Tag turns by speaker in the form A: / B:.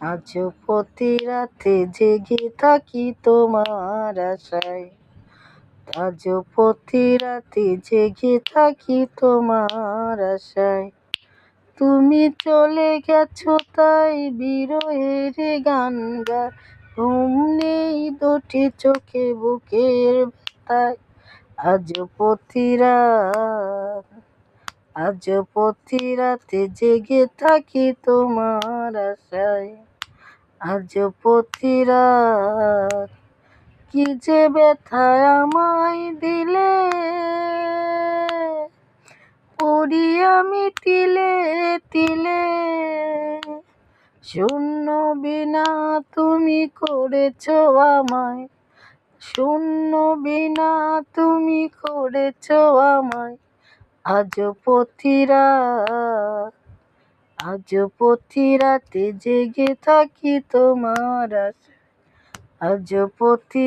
A: আজ প্রতি রাতে জেগে থাকি তোমার আশায়, আজ প্রতি রাতে জেগে থাকি তোমার আশায়। তুমি চলে গেছো তাই বিরহের গান গায়, ঘুম নেই দুটি চোখে বুকের ব্যথায়। আজ প্রতি রাত, আজ প্রতি রাতে জেগে থাকি তোমার আশায়, আজ প্রতি রাত। কি যে ব্যথায় আমায় দিলে, পড়ি আমি তিলে তিলে। শূন্য বিনা তুমি করেছো আমায়, শূন্য বিনা তুমি করেছো আমায়। আজ প্রতি রাত, আজ প্রতি রাতে জেগে থাকি তোমার আশায়, আজ প্রতি